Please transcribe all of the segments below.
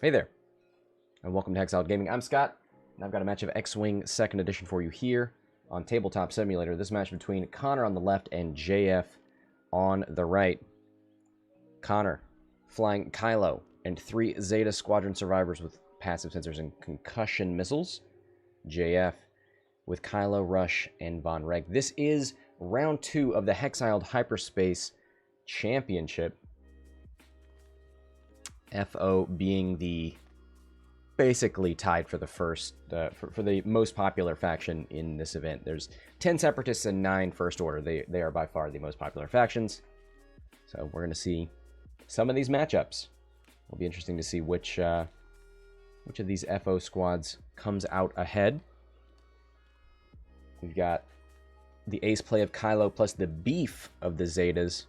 Hey there, and welcome to Hexiled Gaming. I'm Scott, and I've got a match of X-Wing 2nd Edition for you here on Tabletop Simulator. This match between Conor on the left and JF on the right. Conor flying Kylo and 3 Zeta Squadron survivors with passive sensors and concussion missiles. JF with Kylo, Rush, and Vonreg. This is round 2 of the Hexiled Hyperspace Championship. FO being the basically tied for the first, for the most popular faction in this event. There's 10 Separatists and 9 First Order. They are by far the most popular factions. So we're going to see some of these matchups. It'll be interesting to see which of these FO squads comes out ahead. We've got the ace play of Kylo plus the beef of the Zetas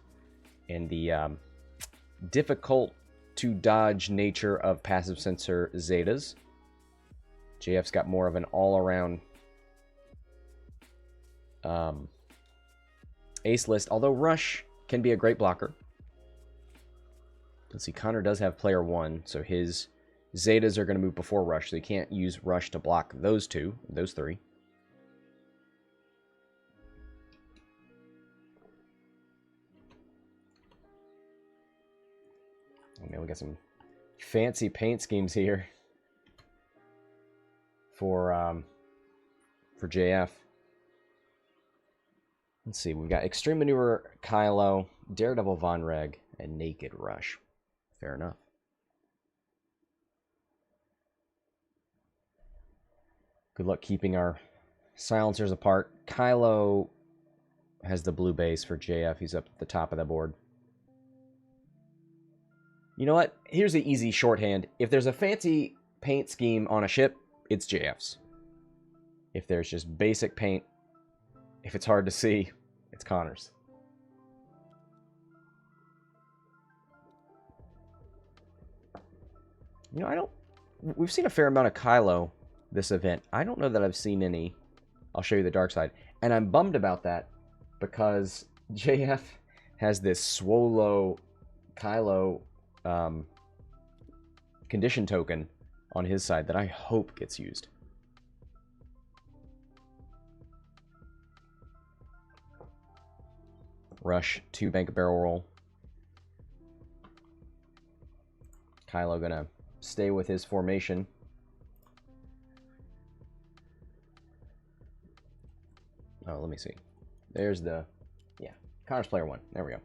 and the difficult to dodge nature of passive sensor Zetas. JF's got more of an all-around ace list, although Rush can be a great blocker. Let's see, Conor does have player 1, so his Zetas are going to move before Rush, so he can't use Rush to block those 3. Oh man, we got some fancy paint schemes here for JF. Let's see, we've got Extreme Maneuver Kylo, Daredevil Vonreg, and Naked Rush. Fair enough. Good luck keeping our silencers apart. Kylo has the blue base for JF. He's up at the top of the board. You know what? Here's the easy shorthand. If there's a fancy paint scheme on a ship, it's JF's. If there's just basic paint, if it's hard to see, it's Conor's. You know, we've seen a fair amount of Kylo this event. I don't know that I've seen any. I'll show you the dark side. And I'm bummed about that because JF has this Swolo Kylo condition token on his side that I hope gets used. Rush to bank a barrel roll. Kylo gonna stay with his formation. Oh, let me see. There's the, yeah, Conor's player 1. There we go.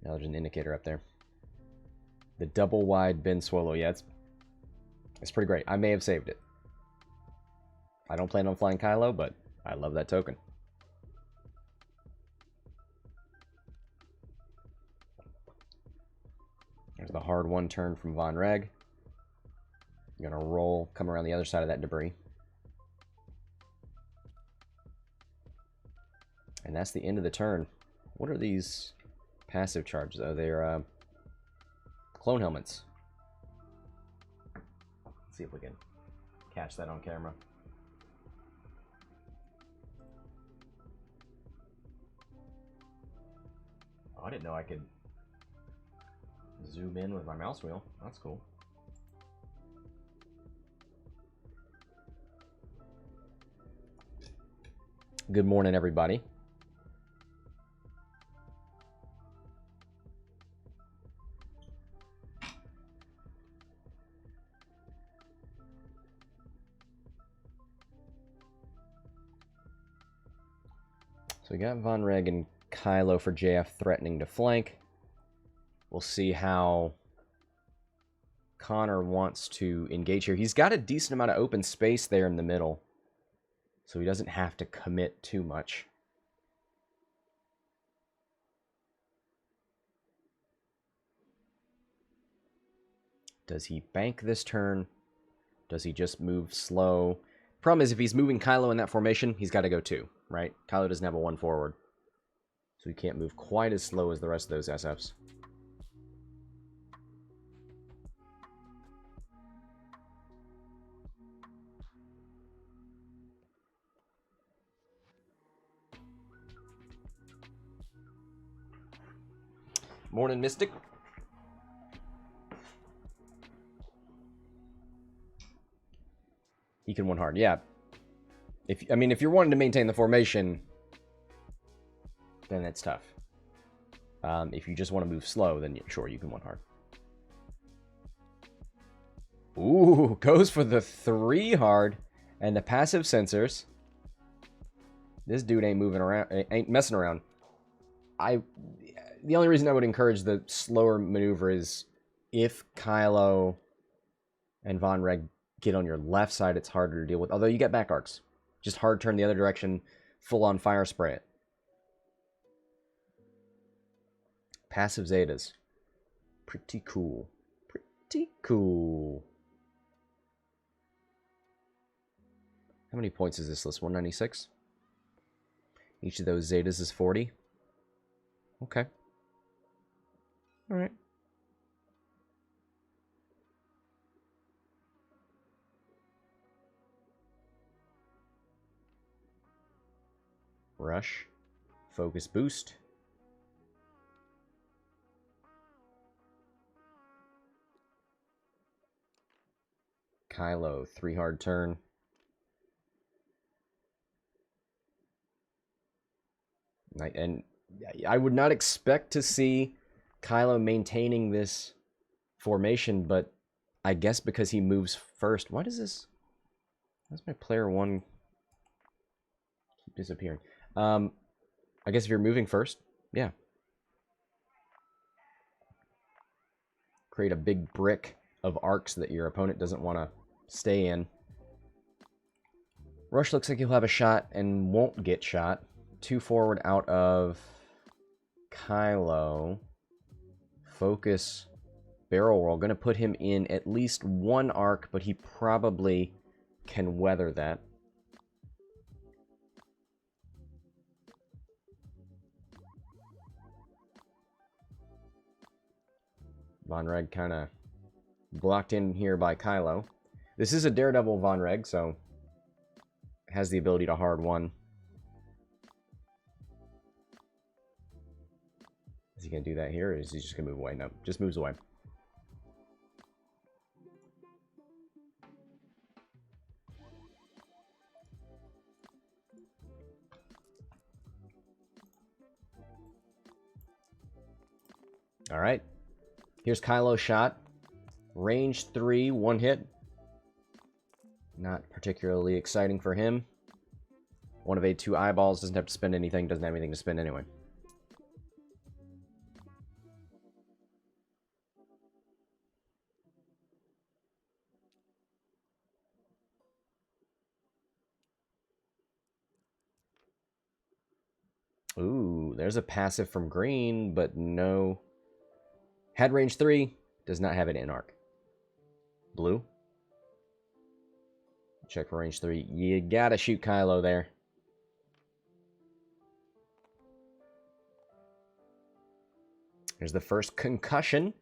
Now there's an indicator up there. The double wide bin Swallow. Yeah, it's pretty great. I may have saved it. I don't plan on flying Kylo, but I love that token. There's the hard 1 turn from Vonreg. I'm going to roll, come around the other side of that debris. And that's the end of the turn. What are these passive charges? Oh, they're clone helmets. Let's see if we can catch that on camera. Oh, I didn't know I could zoom in with my mouse wheel. That's cool. Good morning, everybody. So we got Vonreg and Kylo for JF threatening to flank. We'll see how Conor wants to engage here. He's got a decent amount of open space there in the middle, so he doesn't have to commit too much. Does he bank this turn? Does he just move slow? Problem is, if he's moving Kylo in that formation, he's got to go 2, right? Kylo doesn't have a 1 forward, so he can't move quite as slow as the rest of those SFs. Morning, Mystic. He can one hard. Yeah. I mean, if you're wanting to maintain the formation, then it's tough. If you just want to move slow, then sure, you can one hard. Ooh, goes for the 3 hard and the passive sensors. This dude ain't moving around, ain't messing around. The only reason I would encourage the slower maneuver is if Kylo and Vonreg get on your left side, it's harder to deal with. Although you get back arcs. Just hard turn the other direction, full on fire spray it. Passive Zetas. Pretty cool. Pretty cool. How many points is this list? 196? Each of those Zetas is 40. Okay. Alright. Rush. Focus boost. Kylo, 3 hard turn. And I would not expect to see Kylo maintaining this formation, but I guess because he moves first. Why does my player 1 keep disappearing? I guess if you're moving first, yeah. Create a big brick of arcs that your opponent doesn't want to stay in. Rush looks like he'll have a shot and won't get shot. 2 forward out of Kylo. Focus barrel roll. Going to put him in at least 1 arc, but he probably can weather that. Vonreg kind of blocked in here by Kylo. This is a Daredevil Vonreg, so has the ability to hard 1. Is he going to do that here, or is he just going to move away? No, just moves away. All right. Here's Kylo's shot. Range 3, 1 hit. Not particularly exciting for him. 1 of 8, 2 eyeballs. Doesn't have to spend anything. Doesn't have anything to spend anyway. Ooh, there's a passive from green, but no. Had range 3, does not have it in arc. Blue. Check for range 3. You gotta shoot Kylo there. Here's the first concussion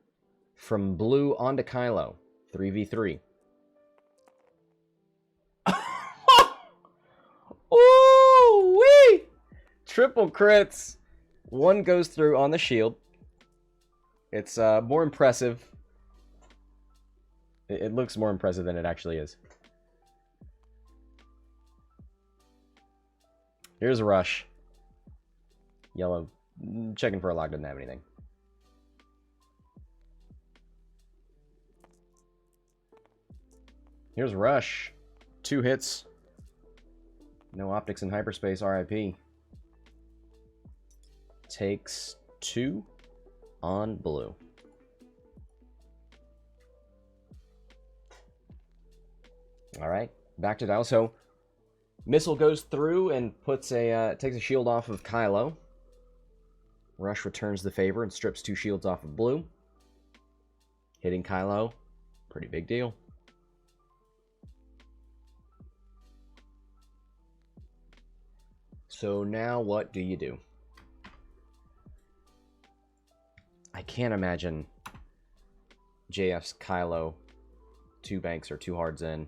from blue onto Kylo. 3v3. Ooh-wee! Triple crits. 1 goes through on the shield. It's more impressive. It looks more impressive than it actually is. Here's Rush. Yellow. Checking for a lock, doesn't have anything. Here's Rush. 2 hits. No optics in hyperspace, RIP. Takes 2 on blue. Alright, back to Dow. So, missile goes through and puts takes a shield off of Kylo. Rush returns the favor and strips 2 shields off of blue. Hitting Kylo, pretty big deal. So now what do you do? I can't imagine JF's Kylo 2 banks or 2 hards in.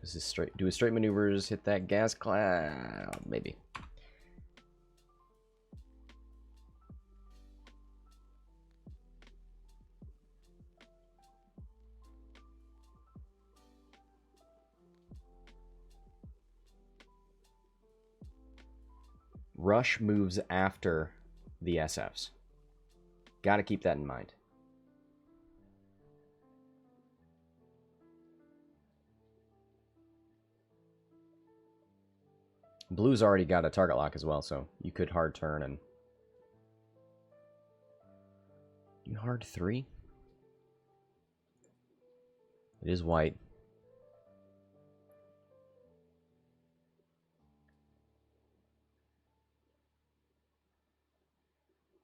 Does this do his straight maneuvers, hit that gas cloud? Maybe. Rush moves after the SFs. Got to keep that in mind. Blue's already got a target lock as well, so you could hard turn and... You hard 3? It is white.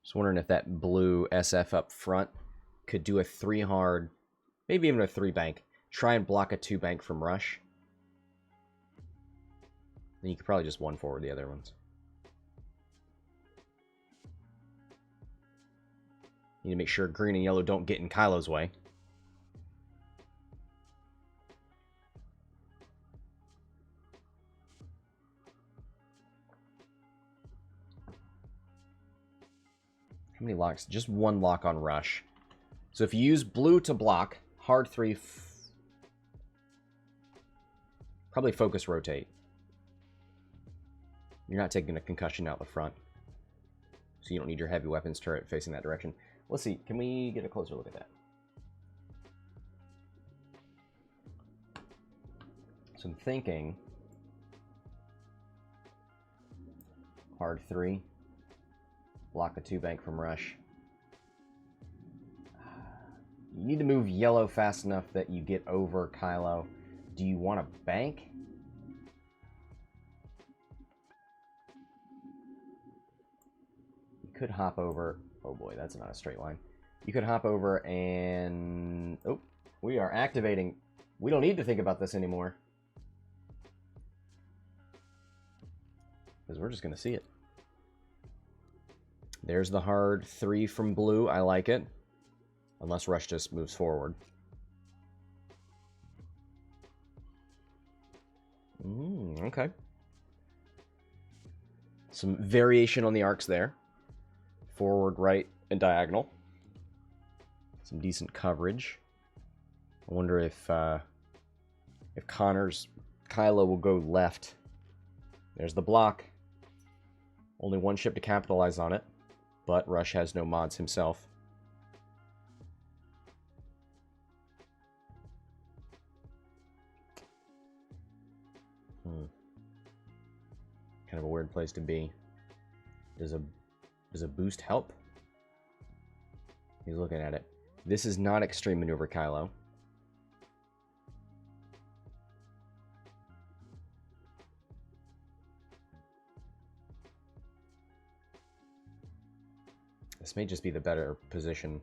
Just wondering if that blue SF up front could do a 3 hard, maybe even a 3 bank. Try and block a 2 bank from Rush. Then you could probably just 1 forward the other ones. Need to make sure green and yellow don't get in Kylo's way. How many locks? Just 1 lock on Rush. So if you use blue to block, hard 3, probably focus rotate. You're not taking a concussion out the front. So you don't need your heavy weapons turret facing that direction. Let's see. Can we get a closer look at that? So I'm thinking hard 3. Block a 2 bank from Rush. You need to move yellow fast enough that you get over Kylo. Do you want a bank? You could hop over. Oh boy, that's not a straight line. You could hop over and... Oh, we are activating. We don't need to think about this anymore. Because we're just going to see it. There's the hard 3 from blue. I like it. Unless Rush just moves forward. Okay. Some variation on the arcs there. Forward, right, and diagonal. Some decent coverage. I wonder if Conor's Kylo will go left. There's the block. Only 1 ship to capitalize on it. But Rush has no mods himself. Kind of a weird place to be. Does a boost help? He's looking at it. This is not extreme maneuver, Kylo. This may just be the better position.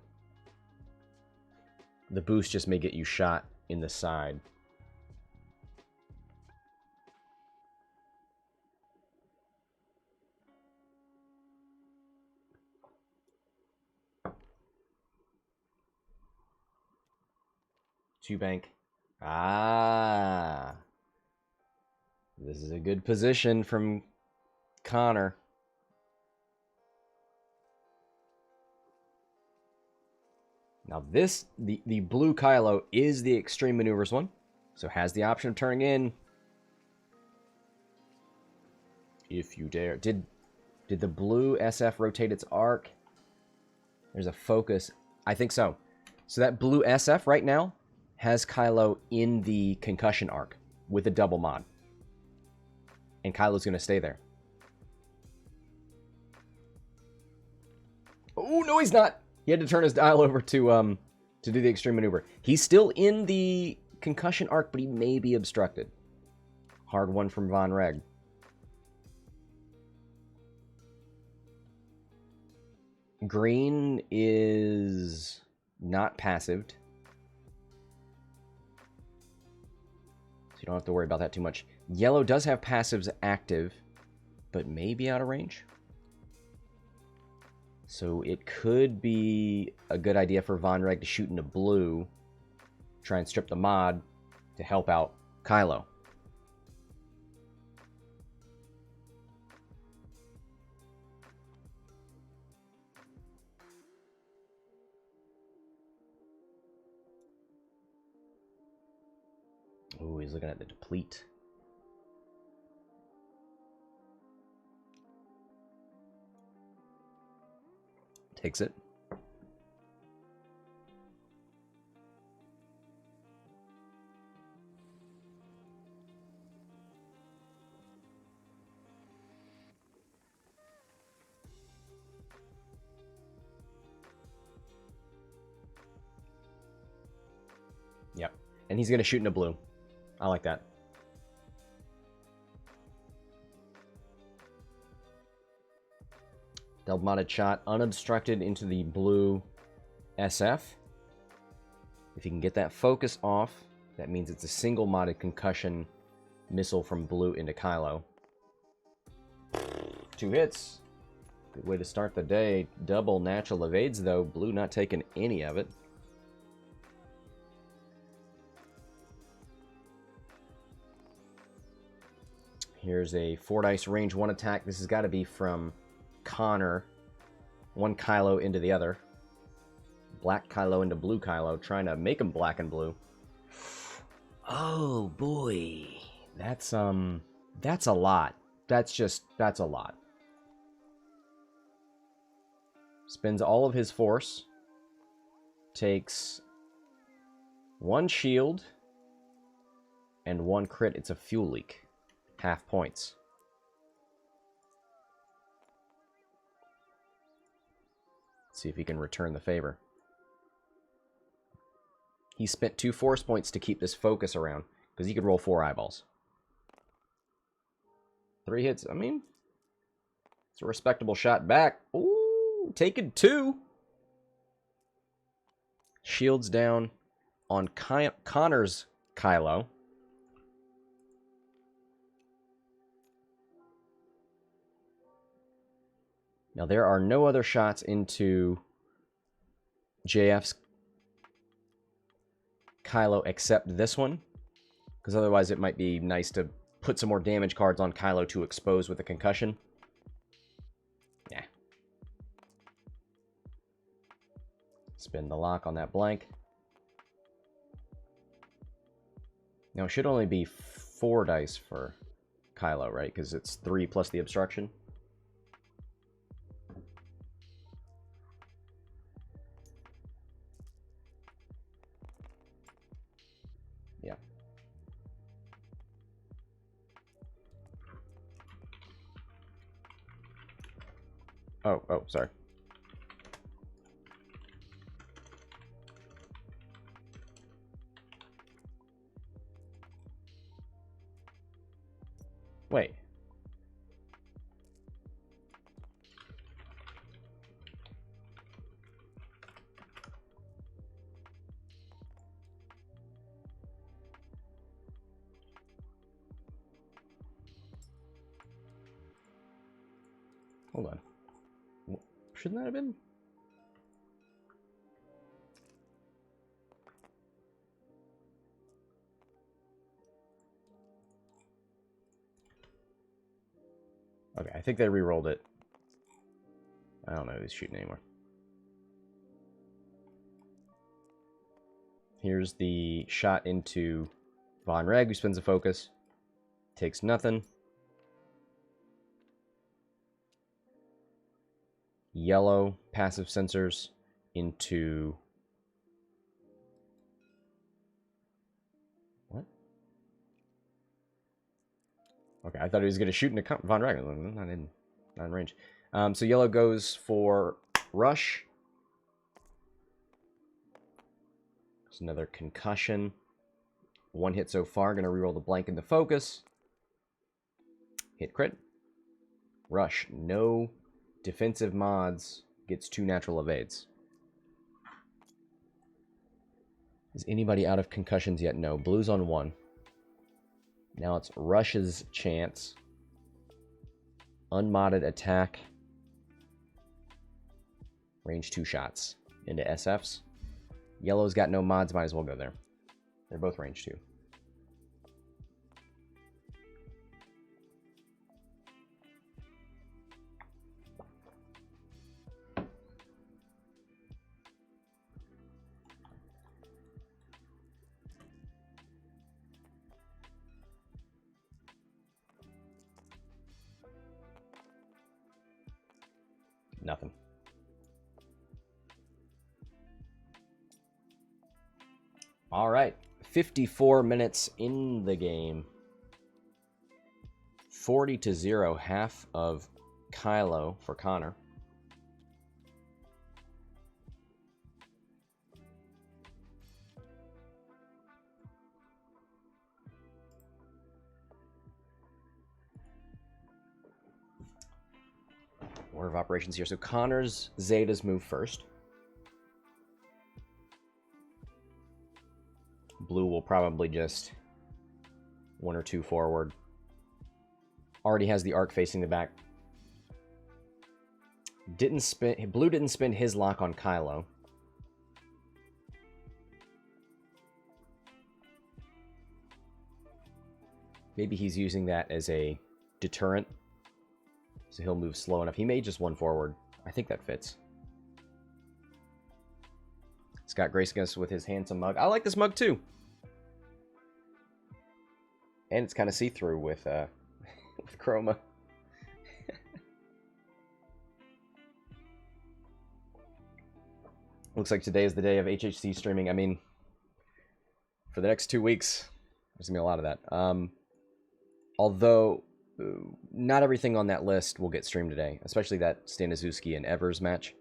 The boost just may get you shot in the side. Two bank. Ah. This is a good position from Conor. Now this, the blue Kylo is the extreme maneuvers one, so has the option of turning in if you dare. Did the blue SF rotate its arc? There's a focus. I think so. So that blue SF right now has Kylo in the concussion arc with a double mod. And Kylo's going to stay there. Oh, no, he's not. He had to turn his dial over to do the extreme maneuver. He's still in the concussion arc, but he may be obstructed. Hard one from Vonreg. Green is not passived. So you don't have to worry about that too much. Yellow does have passives active, but may be out of range. So it could be a good idea for Vonreg to shoot into blue, try and strip the mod to help out Kylo. Oh, he's looking at the deplete. Takes it. Yep. And he's going to shoot into blue. I like that. Double modded shot, unobstructed into the blue SF. If you can get that focus off, that means it's a single modded concussion missile from blue into Kylo. 2 hits. Good way to start the day. Double natural evades, though. Blue not taking any of it. Here's a 4 dice range 1 attack. This has got to be from Conor. 1 Kylo into the other. Black Kylo into blue Kylo. Trying to make him black and blue. Oh, boy. That's a lot. That's a lot. Spends all of his force. Takes 1 shield. And 1 crit. It's a fuel leak. Half points. Let's see if he can return the favor. He spent 2 force points to keep this focus around, because he could roll 4 eyeballs. 3 hits, I mean, it's a respectable shot back. Ooh, taking 2. Shields down on Conor's Kylo. Now, there are no other shots into JF's Kylo except this one, because otherwise it might be nice to put some more damage cards on Kylo to expose with a concussion. Yeah. Spin the lock on that blank. Now, it should only be 4 dice for Kylo, right? Because it's 3 plus the obstruction. Yeah. Oh, sorry. Wait. Hold on. Shouldn't that have been? Okay, I think they re-rolled it. I don't know who's shooting anymore. Here's the shot into Vonreg, who spins a focus. Takes nothing. Yellow passive sensors into... What? Okay, I thought he was going to shoot into Vonreg. Not in range. So yellow goes for rush. There's another concussion. 1 hit so far. Going to reroll the blank in the focus. Hit crit. Rush. No defensive mods. Gets 2 natural evades. Is anybody out of concussions yet? No. Blue's on 1. Now it's Rush's chance. Unmodded attack. Range 2 shots into SFs. Yellow's got no mods, might as well go there. They're both range 2. Nothing. All right, 54 minutes in the game. 40-0, half of Kylo for Conor. Order of operations here. So Conor's Zetas move first. Blue will probably just 1 or 2 forward. Already has the arc facing the back. Blue didn't spend his lock on Kylo. Maybe he's using that as a deterrent. So he'll move slow enough. He may just 1 forward. I think that fits. Scott gracing us with his handsome mug. I like this mug too. And it's kind of see-through with chroma. Looks like today is the day of HHC streaming. I mean, for the next 2 weeks, there's going to be a lot of that. Although, not everything on that list will get streamed today. Especially that Staniszewski and Evers match.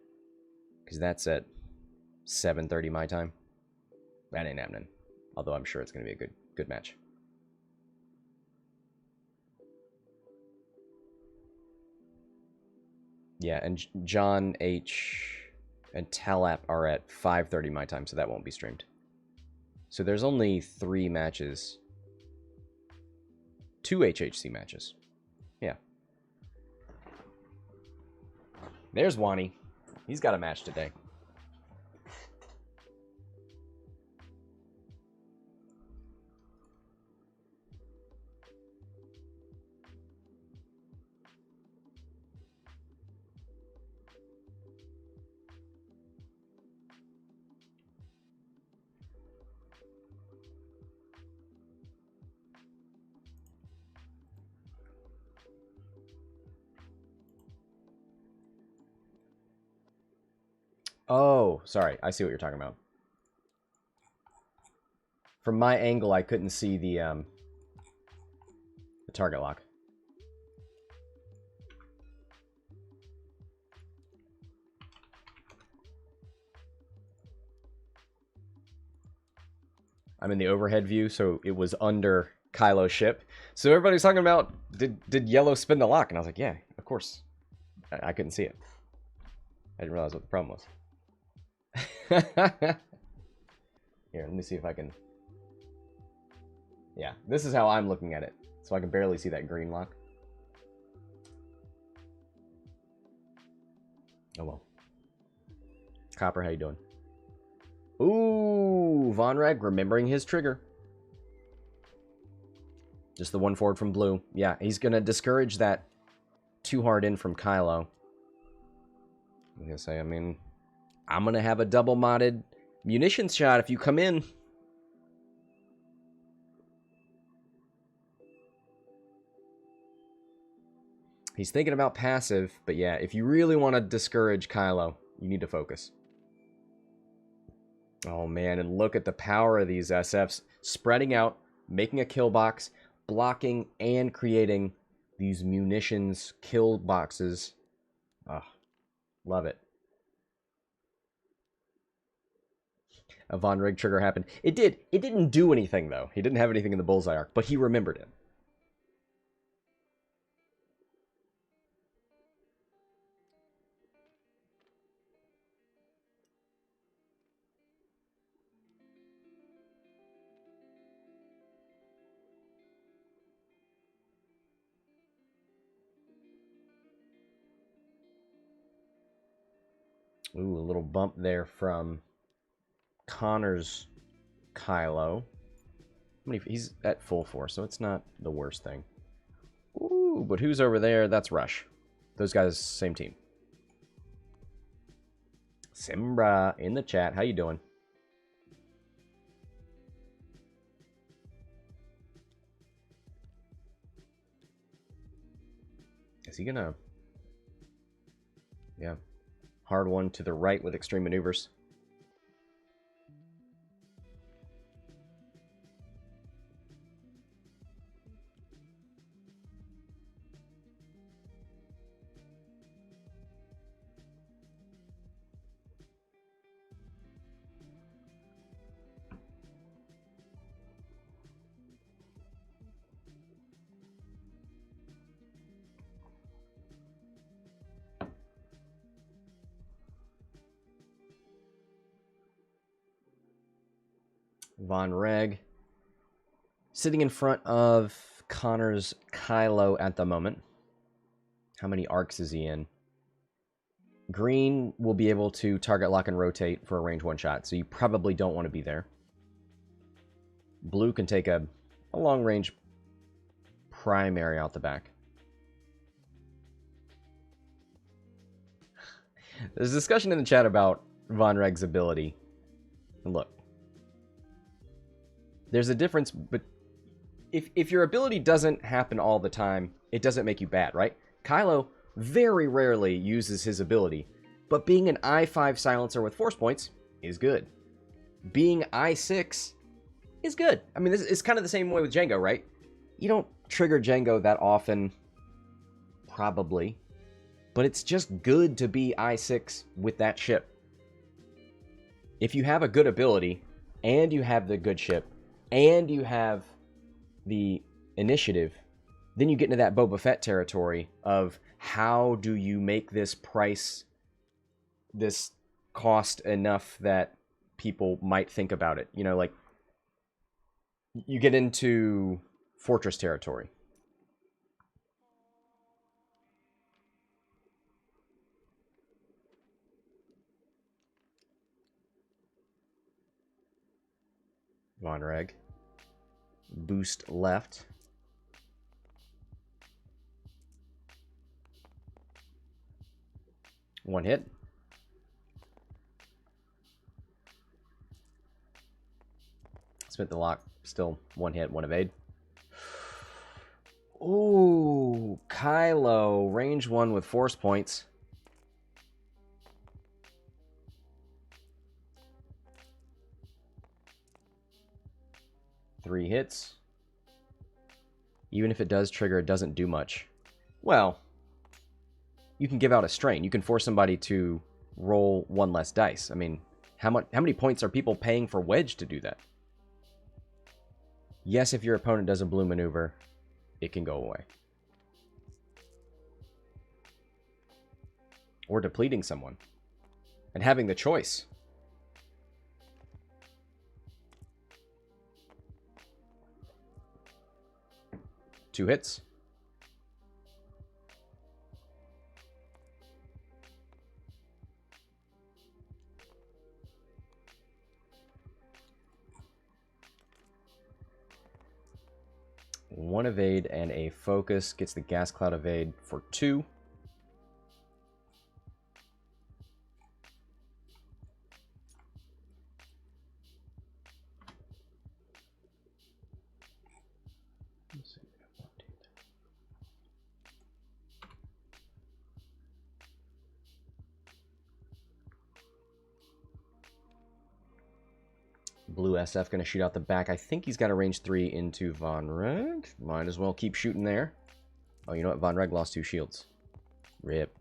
Because that's at 7:30 my time. That ain't happening. Although I'm sure it's going to be a good match. Yeah, and John H. and Talap are at 5:30 my time, so that won't be streamed. So there's only 3 matches. 2 HHC matches. Yeah. There's Wani. He's got a match today. Oh, sorry. I see what you're talking about. From my angle, I couldn't see the target lock. I'm in the overhead view, so it was under Kylo's ship. So everybody's talking about, did yellow spin the lock? And I was like, yeah, of course. I couldn't see it. I didn't realize what the problem was. Here, let me see if I can... Yeah, this is how I'm looking at it. So I can barely see that green lock. Oh well. Copper, how you doing? Ooh, Vonreg remembering his trigger. Just the 1 forward from blue. Yeah, he's going to discourage that too hard in from Kylo. I'm going to say, I mean... I'm going to have a double modded munitions shot if you come in. He's thinking about passive, but yeah, if you really want to discourage Kylo, you need to focus. Oh man, and look at the power of these SFs. Spreading out, making a kill box, blocking, and creating these munitions kill boxes. Ah, love it. A Vonreg trigger happened. It did. It didn't do anything, though. He didn't have anything in the bullseye arc, but he remembered it. Ooh, a little bump there from Conor's Kylo. He's at full force, so it's not the worst thing. Ooh, but who's over there? That's Rush. Those guys, same team. Simbra in the chat. How you doing? Is he gonna... Yeah. Hard one to the right with extreme maneuvers. Vonreg. Sitting in front of Conor's Kylo at the moment. How many arcs is he in? Green will be able to target, lock, and rotate for a range one shot, so you probably don't want to be there. Blue can take a long-range primary out the back. There's discussion in the chat about Vonreg's ability. And look, there's a difference, but if your ability doesn't happen all the time, it doesn't make you bad, right? Kylo very rarely uses his ability, but being an I5 silencer with force points is good. Being I6 is good. I mean, it's kind of the same way with Jango, right? You don't trigger Jango that often, probably, but it's just good to be I6 with that ship. If you have a good ability, and you have the good ship, and you have the initiative, then you get into that Boba Fett territory of how do you make this cost enough that people might think about it. You know, like, you get into Fortress territory. Vonreg. Boost left. One hit. Spent the lock. Still one hit, one evade. Ooh, Kylo. Range 1 with force points. Three hits. Even if it does trigger, it doesn't do much. Well, you can give out a strain. You can force somebody to roll one less dice. I mean, how many points are people paying for Wedge to do that? Yes, if your opponent does a blue maneuver, it can go away. Or depleting someone. And having the choice. Two hits. One evade and a focus. Gets the gas cloud evade for 2. Blue SF going to shoot out the back. I think he's got a range 3 into Vonreg. Might as well keep shooting there. Oh, you know what? Vonreg lost 2 shields. Rip.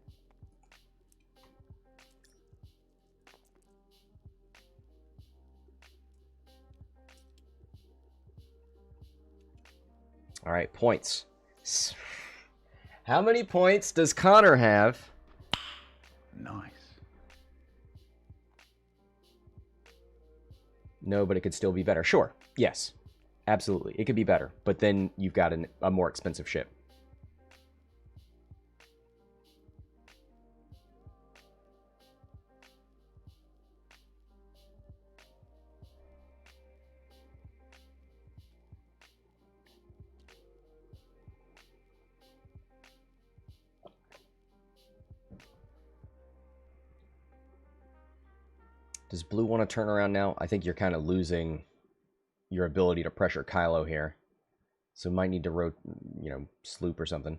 All right, points. How many points does Conor have? Nice. No, but it could still be better. Sure. Yes. Absolutely. It could be better. But then you've got a more expensive ship. Does blue want to turn around now? I think you're kind of losing your ability to pressure Kylo here. So might need to sloop or something.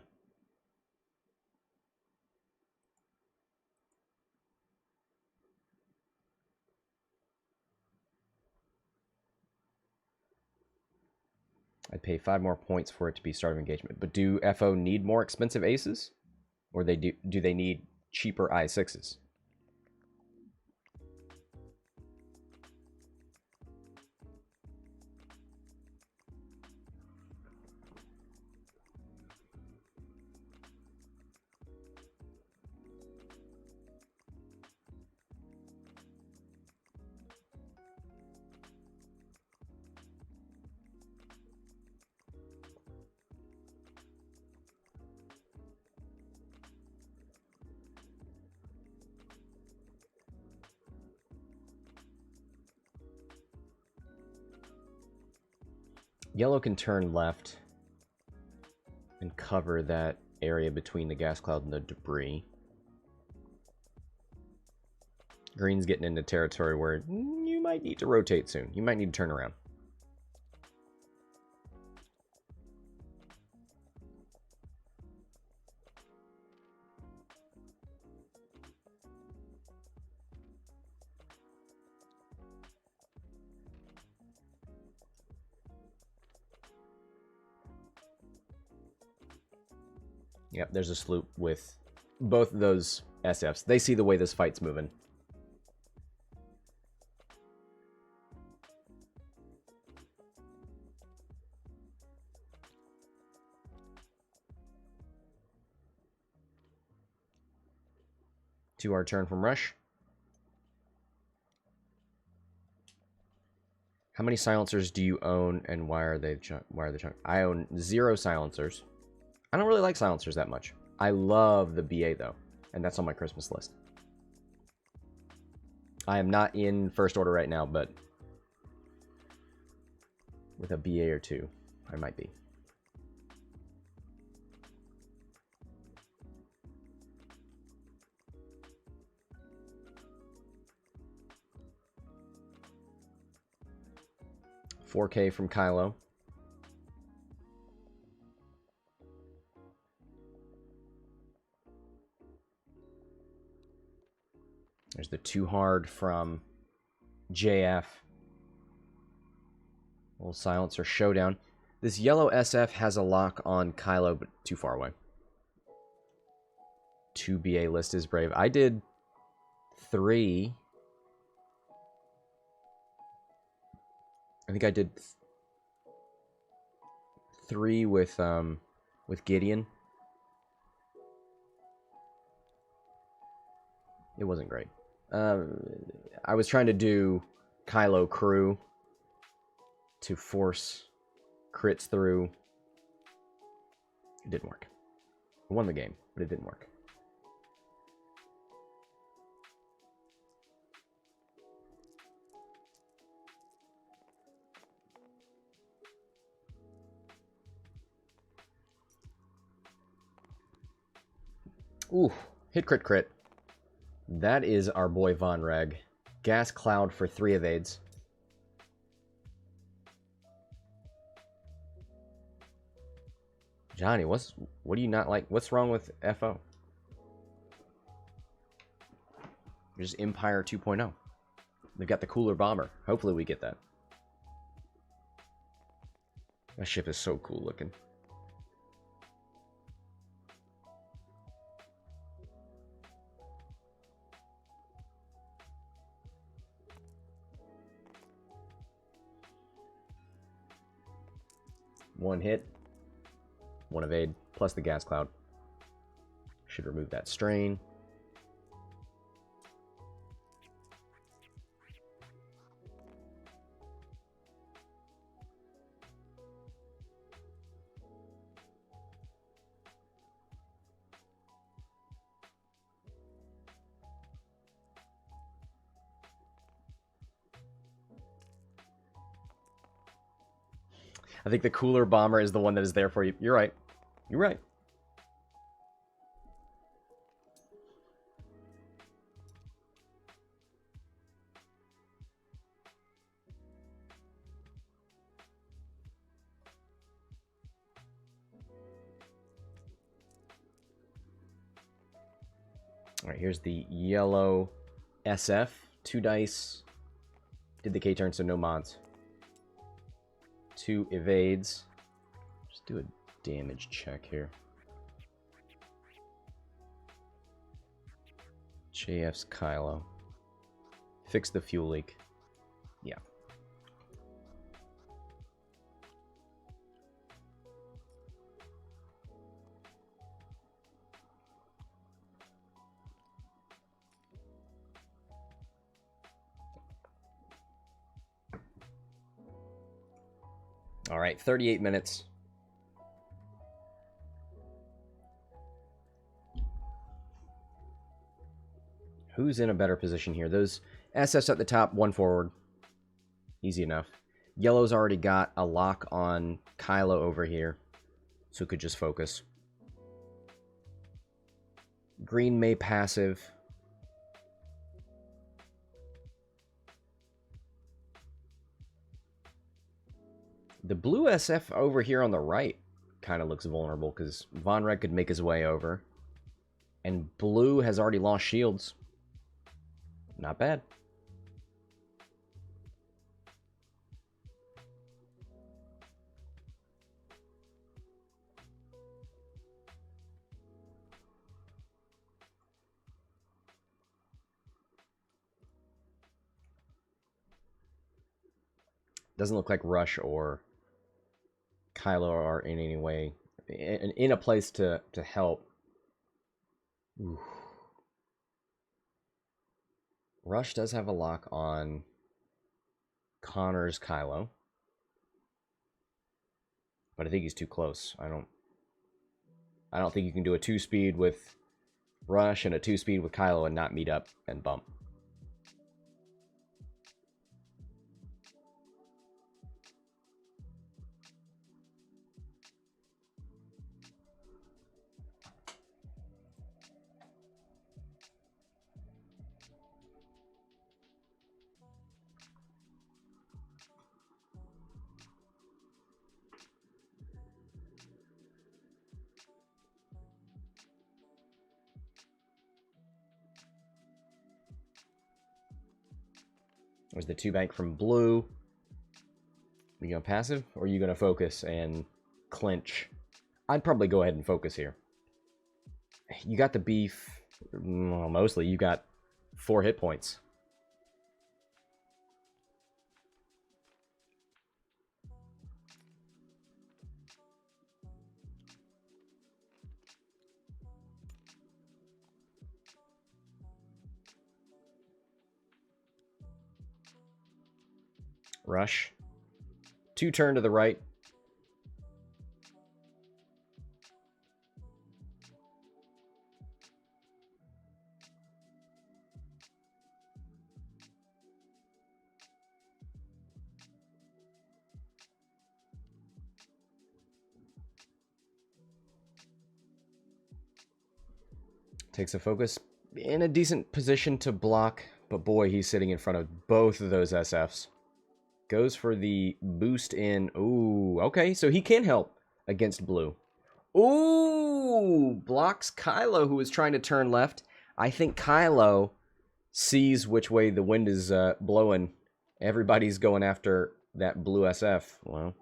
I'd pay 5 more points for it to be start of engagement. But do FO need more expensive aces? Or do they need cheaper I6s? Yellow can turn left and cover that area between the gas cloud and the debris. Green's getting into territory where you might need to rotate soon. You might need to turn around. Yep, there's a sloop with both of those SFs. They see the way this fight's moving. To our turn from Rush. How many silencers do you own, and why are they chunk? I own 0 silencers. I don't really like silencers that much. I love the BA though, and that's on my Christmas list. I am not in First Order right now, but with a BA or 2, I might be. $4K from Kylo. There's the too hard from JF. Little silencer showdown. This yellow SF has a lock on Kylo, but too far away. 2 BA list is brave. I did 3. I think I did 3 with Gideon. It wasn't great. I was trying to do Kylo crew to force crits through. It didn't work. I won the game, but it didn't work. Ooh, hit crit crit. That is our boy Vonreg. Gas cloud for 3 evades. Johnny, what do you not like? What's wrong with FO? Just Empire 2.0. They've got the cooler bomber. Hopefully we get that. That ship is so cool looking. One hit, 1 evade, plus the gas cloud. Should remove that strain. I think the cooler bomber is the one that is there for you. You're right. You're right. All right, here's the yellow SF. 2 dice. Did the K turn, so no mods. 2 evades. Just do a damage check here. JF's Kylo. Fix the fuel leak. Yeah. All right, 38 minutes. Who's in a better position here? Those SS at the top, 1 forward. Easy enough. Yellow's already got a lock on Kylo over here, so could just focus. Green may passive. The blue SF over here on the right kind of looks vulnerable because Vonreg could make his way over. And blue has already lost shields. Not bad. Doesn't look like Rush or Kylo are in any way in a place to help. Ooh. Rush does have a lock on Connor's Kylo, but I think he's too close. I don't think you can do a 2-speed with Rush and a 2-speed with Kylo and not meet up and bump. There's the 2-bank from blue. Are you going to passive or are you going to focus and clinch? I'd probably go ahead and focus here. You got the beef. Well, mostly you got 4 hit points. Rush. 2 turn to the right. Takes a focus in a decent position to block, but boy, he's sitting in front of both of those SFs. Goes for the boost in. Ooh, okay, so he can help against blue. Ooh, blocks Kylo, who is trying to turn left. I think Kylo sees which way the wind is blowing. Everybody's going after that blue SF. Well,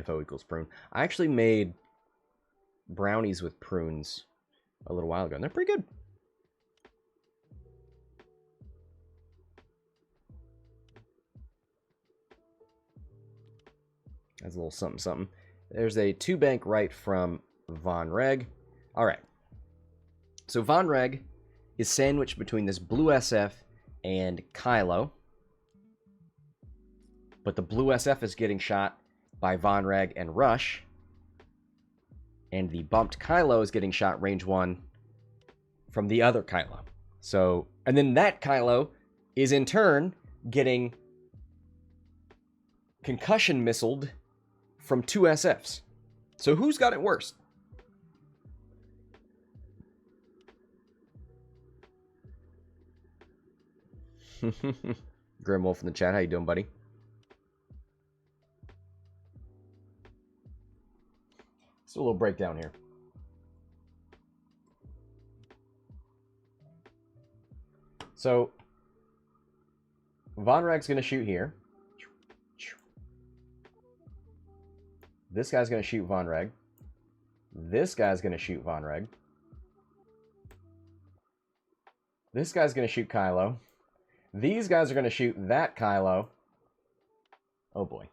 FO equals prune. I actually made brownies with prunes a little while ago, and they're pretty good. That's a little something something. There's a 2-bank right from Vonreg. All right. So Vonreg is sandwiched between this blue SF and Kylo. But the blue SF is getting shot by Vonreg and Rush. And the bumped Kylo is getting shot range 1 from the other Kylo. So, and then that Kylo is in turn getting concussion missiled from 2 SFs. So who's got it worse? Grim Wolf in the chat, how you doing, buddy? Let's do a little breakdown here. So, Vonreg's going to shoot here. This guy's going to shoot Vonreg. This guy's going to shoot Vonreg. This guy's going to shoot Kylo. These guys are going to shoot that Kylo. Oh boy.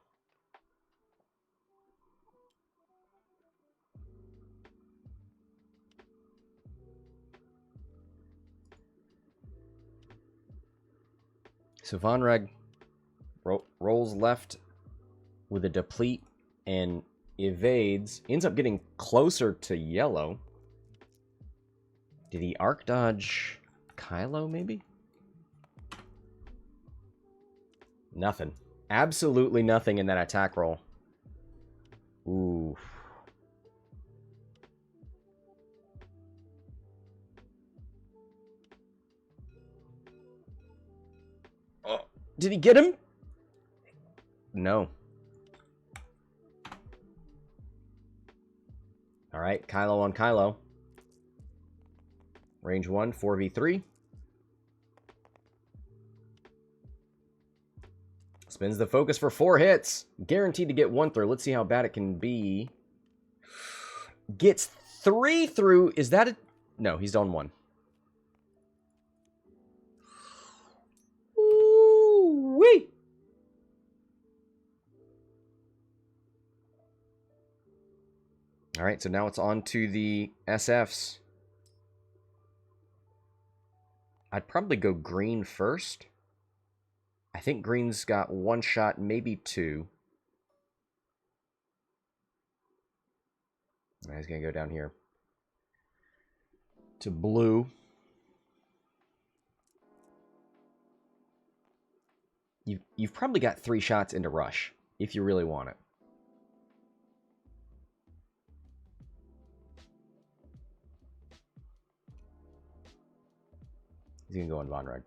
So Vonreg rolls left with a deplete and evades, ends up getting closer to yellow. Did he arc dodge Kylo, maybe? Nothing. Absolutely nothing in that attack roll. Ooh. Oh, did he get him? No. Alright, Kylo on Kylo. Range 1, 4v3. Spins the focus for 4 hits. Guaranteed to get 1 through. Let's see how bad it can be. Gets 3 through. Is that a... No, he's on 1. Ooh-wee! Alright, so now it's on to the SFs. I'd probably go green first. I think green's got 1 shot, maybe 2. Right, he's going to go down here to blue. You've probably got 3 shots into rush, if you really want it. He's going to go on Vonreg.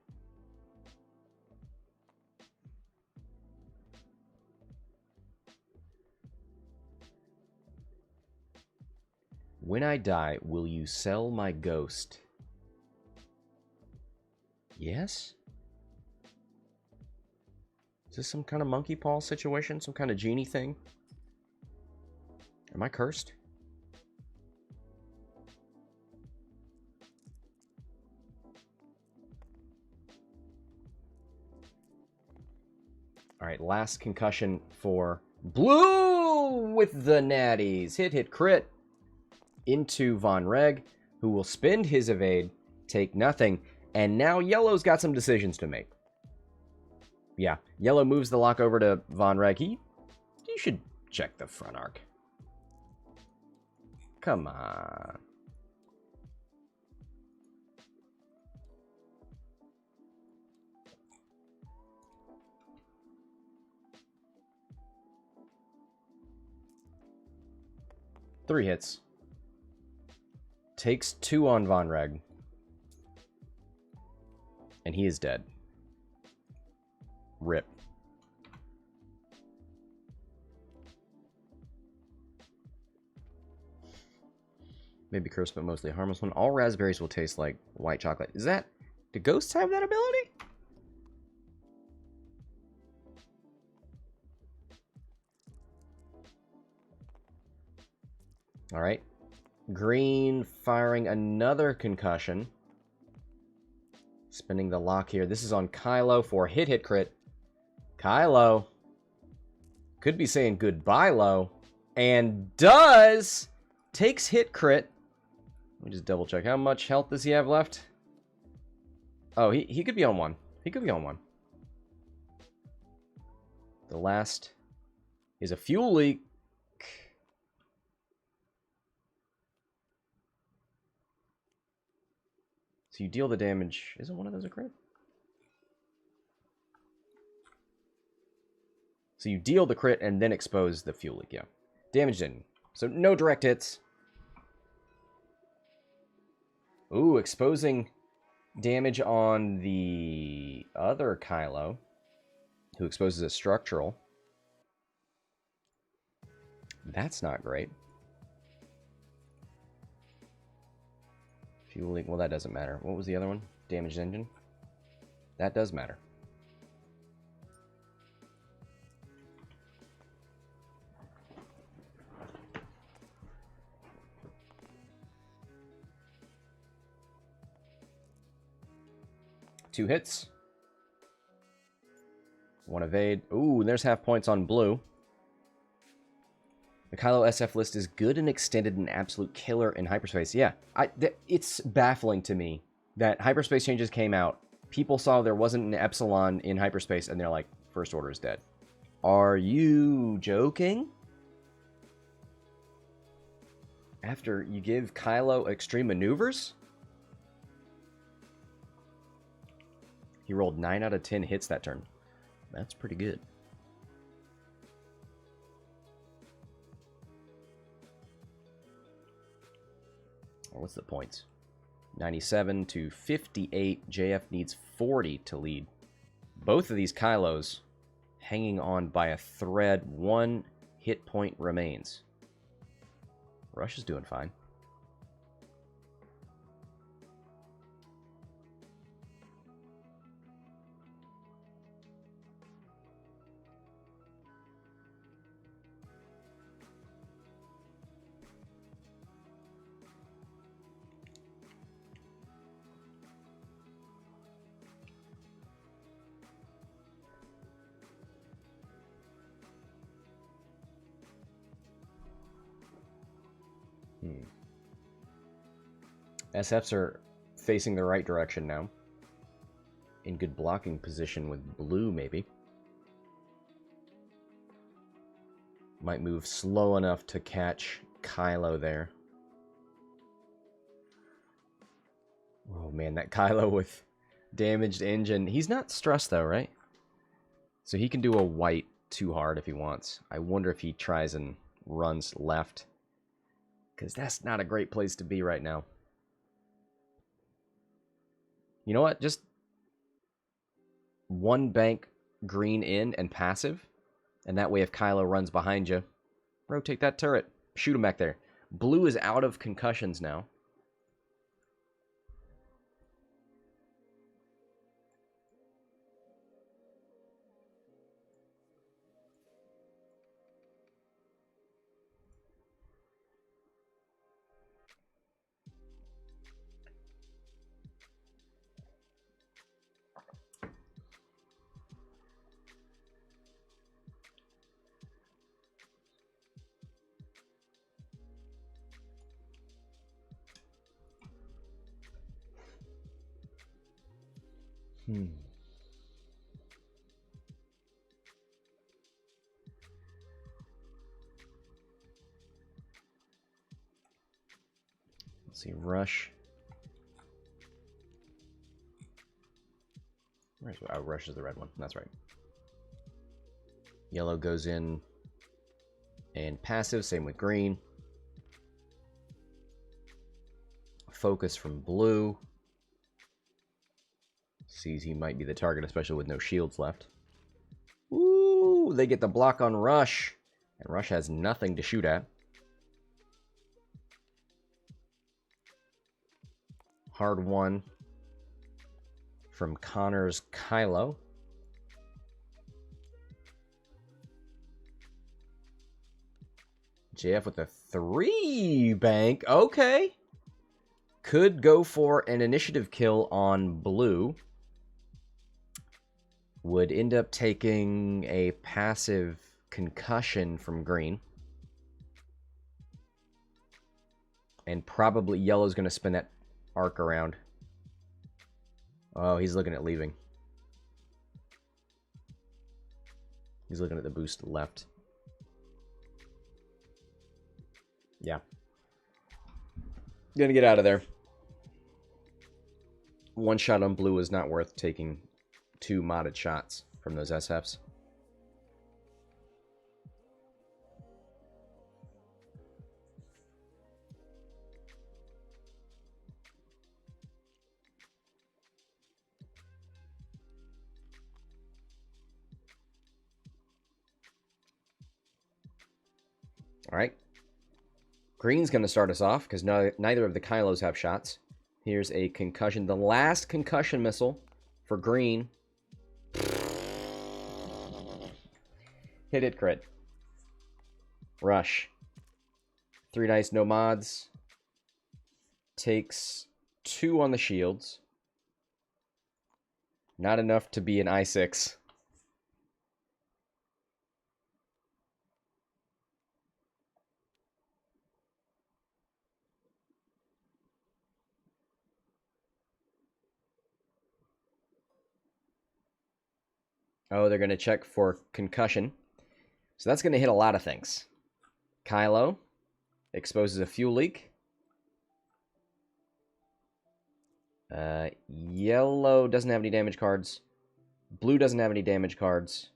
When I die, will you sell my ghost? Yes? Is this some kind of monkey paw situation? Some kind of genie thing? Am I cursed? Alright, last concussion for blue with the natties. Hit, crit. Into Vonreg, who will spend his evade, take nothing, and now yellow's got some decisions to make. Yeah, yellow moves the lock over to Vonreg. You should check the front arc. Come on. Three hits. Takes 2 on Vonreg. And he is dead. Rip. Maybe cursed, but mostly a harmless one. All raspberries will taste like white chocolate. Is that... Do ghosts have that ability? Alright. Green firing another concussion. Spinning the lock here. This is on Kylo for hit crit. Kylo could be saying goodbye low. And does! Takes hit crit. Let me just double check. How much health does he have left? Oh, he could be on 1. He could be on 1. The last is a fuel leak. So you deal the damage. Isn't one of those a crit? So you deal the crit and then expose the fuel leak, yeah. Damage in. So no direct hits. Ooh, exposing damage on the other Kylo, who exposes a structural. That's not great. Fueling, well, that doesn't matter. What was the other one? Damaged engine? That does matter. Two hits. 1 evade. Ooh, there's half points on blue. The Kylo SF list is good and extended, and absolute killer in hyperspace. Yeah, it's baffling to me that hyperspace changes came out. People saw there wasn't an epsilon in hyperspace, and they're like, First Order is dead. Are you joking? After you give Kylo extreme maneuvers? He rolled 9 out of 10 hits that turn. That's pretty good. What's the points? 97 to 58. JF needs 40 to lead. Both of these Kylos hanging on by a thread. 1 hit point remains. Rush is doing fine. SFs are facing the right direction now. In good blocking position with blue, maybe. Might move slow enough to catch Kylo there. Oh man, that Kylo with damaged engine. He's not stressed though, right? So he can do a white too hard if he wants. I wonder if he tries and runs left. Because that's not a great place to be right now. You know what? Just 1 bank green in and passive. And that way if Kylo runs behind you, rotate that turret. Shoot him back there. Blue is out of concussions now. Let's see, Rush. Oh, Rush is the red one. That's right. Yellow goes in and passive, same with green. Focus from blue. Sees he might be the target, especially with no shields left. Ooh, they get the block on Rush. And Rush has nothing to shoot at. Hard one from Conor's Kylo. JF with a 3 bank. Okay. Could go for an initiative kill on blue. Would end up taking a passive concussion from green. And probably yellow's going to spin that arc around. Oh, he's looking at leaving. He's looking at the boost left. Yeah. Gonna get out of there. 1 shot on blue is not worth taking 2 modded shots from those SFs. All right. Green's going to start us off because neither of the Kylos have shots. Here's a concussion. The last concussion missile for green. Hit crit. Rush. 3 dice, no mods. Takes 2 on the shields. Not enough to be an I6. Oh, they're going to check for concussion. So that's going to hit a lot of things. Kylo, exposes a fuel leak. Yellow doesn't have any damage cards. Blue doesn't have any damage cards.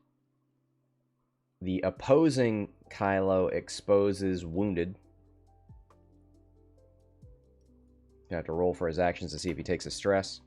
The opposing Kylo exposes wounded. You have to roll for his actions to see if he takes a stress.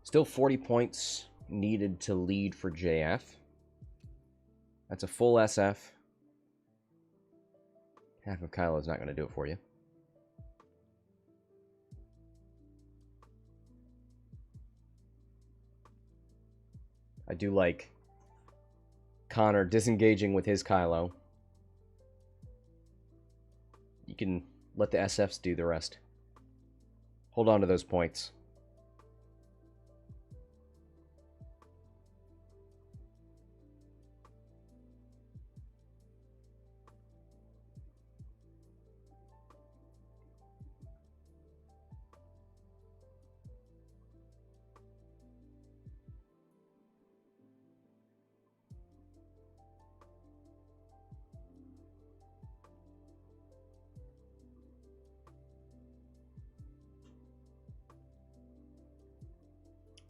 Still 40 points needed to lead for JF. That's a full SF. Half of Kylo's not going to do it for you. I do like Conor disengaging with his Kylo. You can let the SFs do the rest. Hold on to those points.